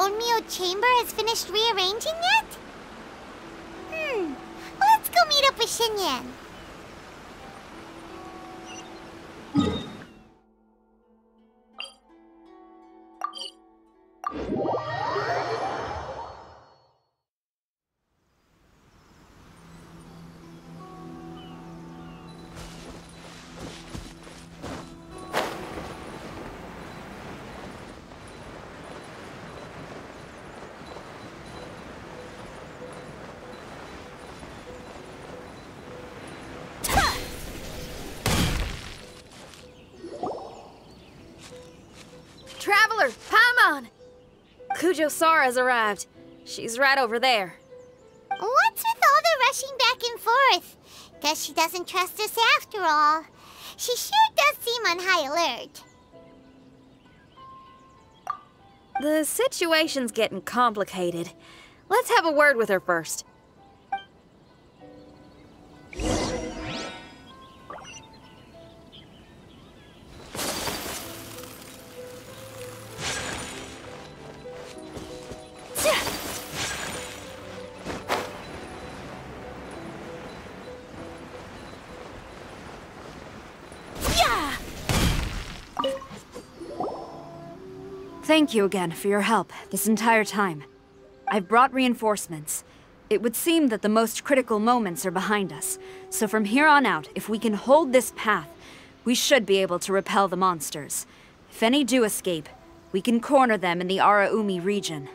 Onmyo chamber has finished rearranging yet? Let's go meet up with Xinyan. Traveler, Paimon! Kujo Sara's arrived. She's right over there. What's with all the rushing back and forth? Guess she doesn't trust us after all. She sure does seem on high alert. The situation's getting complicated. Let's have a word with her first. Thank you again for your help this entire time. I've brought reinforcements. It would seem that the most critical moments are behind us, so from here on out, if we can hold this path, we should be able to repel the monsters. If any do escape, we can corner them in the Araumi region.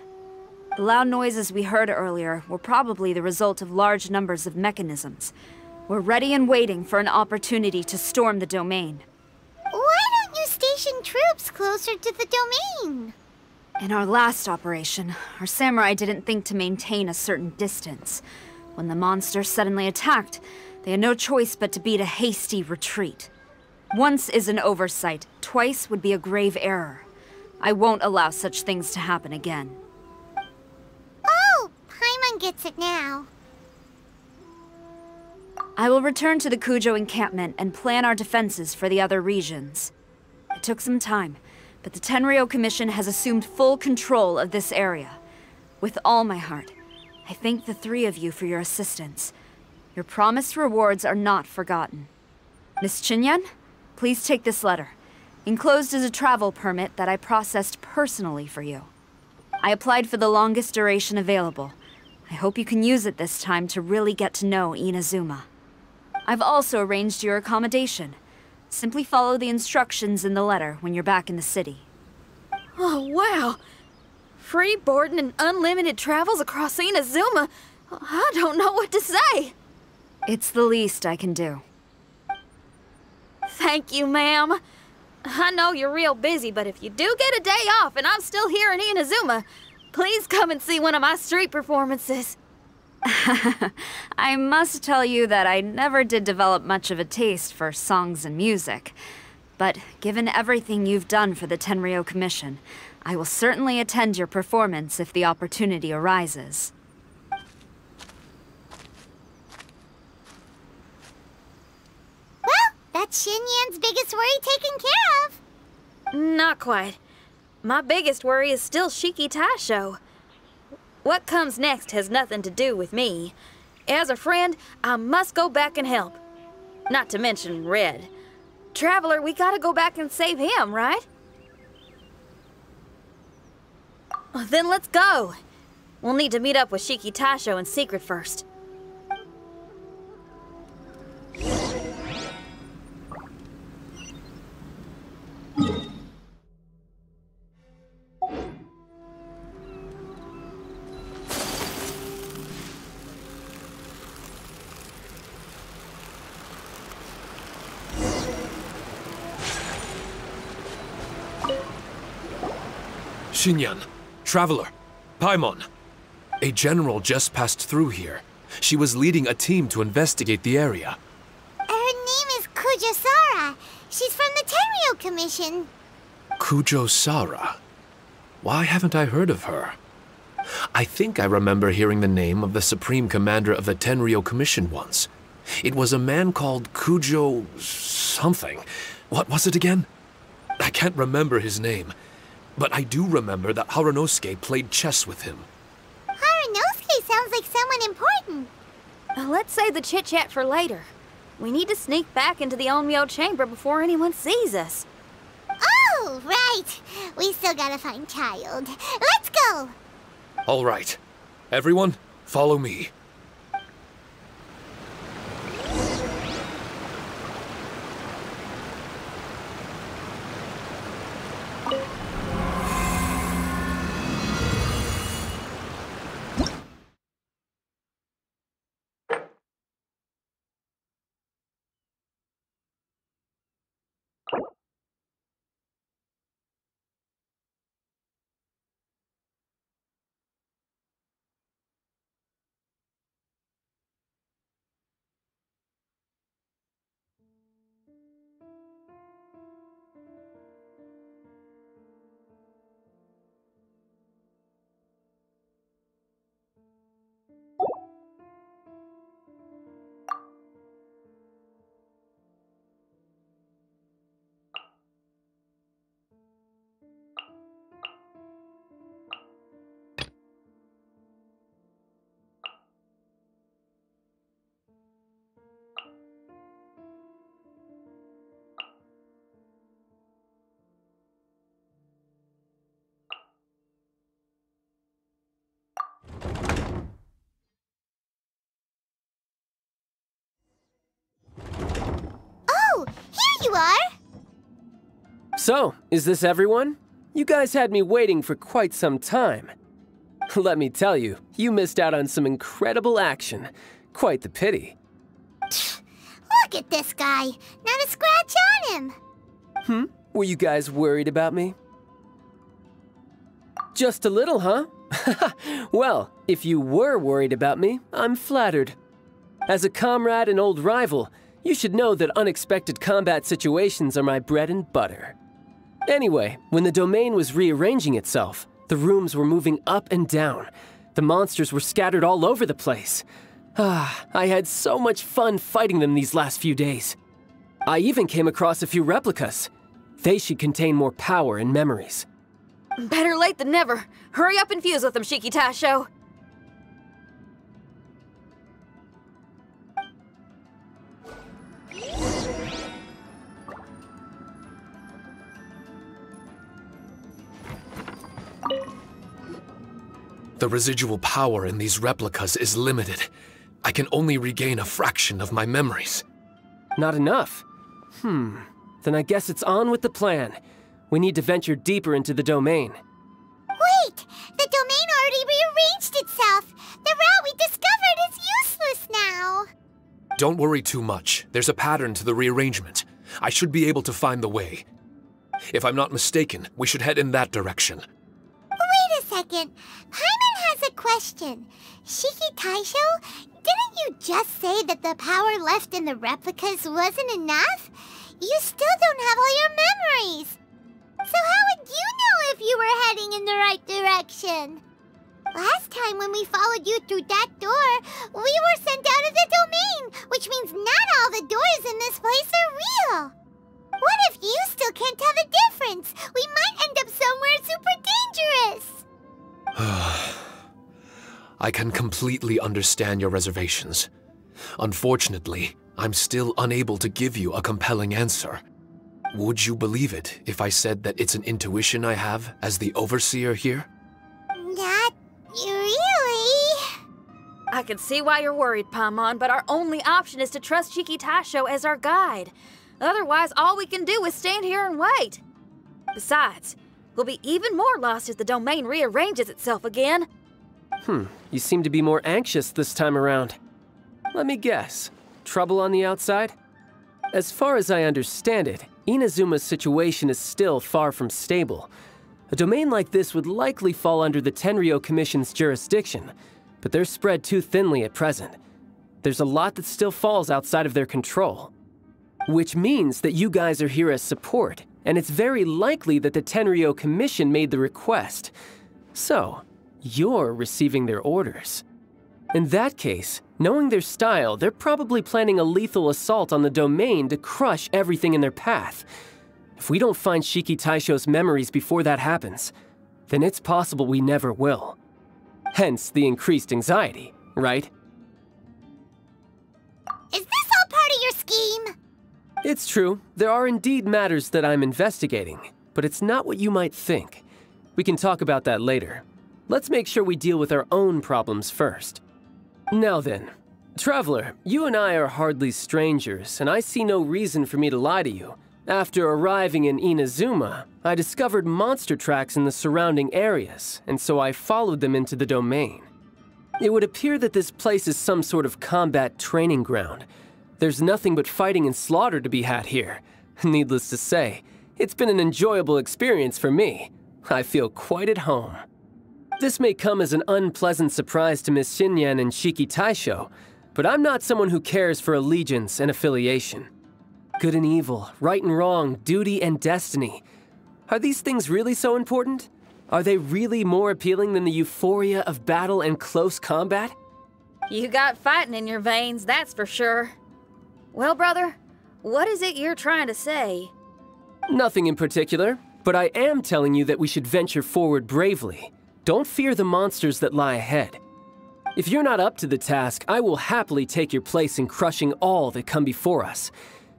The loud noises we heard earlier were probably the result of large numbers of mechanisms. We're ready and waiting for an opportunity to storm the domain. Why don't you station troops closer to the domain? In our last operation, our samurai didn't think to maintain a certain distance. When the monster suddenly attacked, they had no choice but to beat a hasty retreat. Once is an oversight, twice would be a grave error. I won't allow such things to happen again. Oh, Paimon gets it now. I will return to the Kujo encampment and plan our defenses for the other regions. It took some time, but the Tenryou Commission has assumed full control of this area. With all my heart, I thank the three of you for your assistance. Your promised rewards are not forgotten. Miss Xinyan, please take this letter. Enclosed is a travel permit that I processed personally for you. I applied for the longest duration available. I hope you can use it this time to really get to know Inazuma. I've also arranged your accommodation. Simply follow the instructions in the letter when you're back in the city. Oh, wow! Free boarding and unlimited travels across Inazuma? I don't know what to say! It's the least I can do. Thank you, ma'am. I know you're real busy, but if you do get a day off and I'm still here in Inazuma, please come and see one of my street performances. I must tell you that I never did develop much of a taste for songs and music. But given everything you've done for the Tenryou Commission, I will certainly attend your performance if the opportunity arises. Well, that's Xinyan's biggest worry taken care of. Not quite. My biggest worry is still Shiki Taisho. What comes next has nothing to do with me. As a friend, I must go back and help. Not to mention Red. Traveler, we gotta go back and save him, right? Then let's go. We'll need to meet up with Shiki Taisho in secret first. Xinyan, Traveler, Paimon. A general just passed through here. She was leading a team to investigate the area. Her name is Kujo Sara. She's from the Tenryou Commission. Kujo Sara? Why haven't I heard of her? I think I remember hearing the name of the Supreme Commander of the Tenryou Commission once. It was a man called Kujo something. What was it again? I can't remember his name. but I do remember that Haranosuke played chess with him. Haranosuke sounds like someone important. Let's save the chit-chat for later. We need to sneak back into the Onmyo chamber before anyone sees us. Oh, right. We still gotta find Child. Let's go. All right. Everyone, follow me. Oh, here you are. So, is this everyone? You guys had me waiting for quite some time. Let me tell you, you missed out on some incredible action. Quite the pity. Look at this guy. Not a scratch on him. Were you guys worried about me? Just a little, huh? Well, if you were worried about me, I'm flattered. As a comrade and old rival, you should know that unexpected combat situations are my bread and butter. Anyway, when the domain was rearranging itself, the rooms were moving up and down. The monsters were scattered all over the place. I had so much fun fighting them these last few days. I even came across a few replicas. They should contain more power and memories. Better late than never. Hurry up and fuse with them, Shiki Taisho. The residual power in these replicas is limited. I can only regain a fraction of my memories. Not enough? Then I guess it's on with the plan. We need to venture deeper into the domain. Wait! The domain already rearranged itself! The route we discovered is useless now! Don't worry too much. There's a pattern to the rearrangement. I should be able to find the way. If I'm not mistaken, we should head in that direction. Wait a second. Paimon has a question. Shiki Taisho, didn't you just say that the power left in the replicas wasn't enough? You still don't have all your memories. So how would you know if you were heading in the right direction? Last time when we followed you through that door, we were sent out of the domain, which means not all the doors in this place are real. What if you still can't tell the difference? We might end up somewhere super dangerous. I can completely understand your reservations. Unfortunately, I'm still unable to give you a compelling answer. Would you believe it if I said that it's an intuition I have as the overseer here? Not really. I can see why you're worried, Paimon, but our only option is to trust Shiki Taisho as our guide. Otherwise, all we can do is stand here and wait. Besides, we'll be even more lost if the domain rearranges itself again. You seem to be more anxious this time around. Let me guess. Trouble on the outside? As far as I understand it, Inazuma's situation is still far from stable. A domain like this would likely fall under the Tenryou Commission's jurisdiction, but they're spread too thinly at present. There's a lot that still falls outside of their control. Which means that you guys are here as support, and it's very likely that the Tenryou Commission made the request. So, you're receiving their orders. In that case, knowing their style, they're probably planning a lethal assault on the domain to crush everything in their path. If we don't find Shiki Taisho's memories before that happens, then it's possible we never will. Hence the increased anxiety, right? Is this all part of your scheme? It's true. There are indeed matters that I'm investigating, but it's not what you might think. We can talk about that later. Let's make sure we deal with our own problems first. Now then, Traveler, you and I are hardly strangers, and I see no reason for me to lie to you. After arriving in Inazuma, I discovered monster tracks in the surrounding areas, and so I followed them into the domain. It would appear that this place is some sort of combat training ground. There's nothing but fighting and slaughter to be had here. Needless to say, it's been an enjoyable experience for me. I feel quite at home. This may come as an unpleasant surprise to Miss Xinyan and Shiki Taisho, but I'm not someone who cares for allegiance and affiliation. Good and evil, right and wrong, duty and destiny. Are these things really so important? Are they really more appealing than the euphoria of battle and close combat? You got fighting in your veins, that's for sure. Well, brother, what is it you're trying to say? Nothing in particular, but I am telling you that we should venture forward bravely. Don't fear the monsters that lie ahead. If you're not up to the task, I will happily take your place in crushing all that come before us.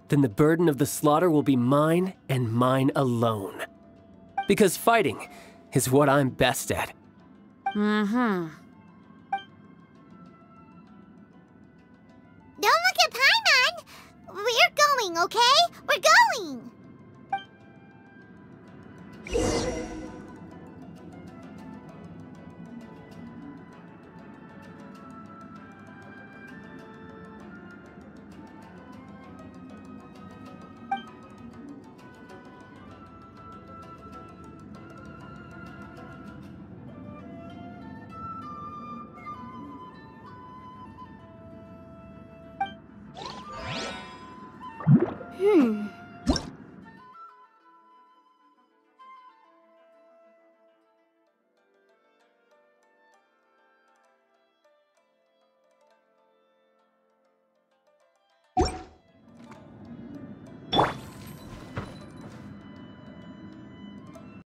Then the burden of the slaughter will be mine and mine alone. Because fighting is what I'm best at. Don't look at Paimon! We're going, okay? We're going!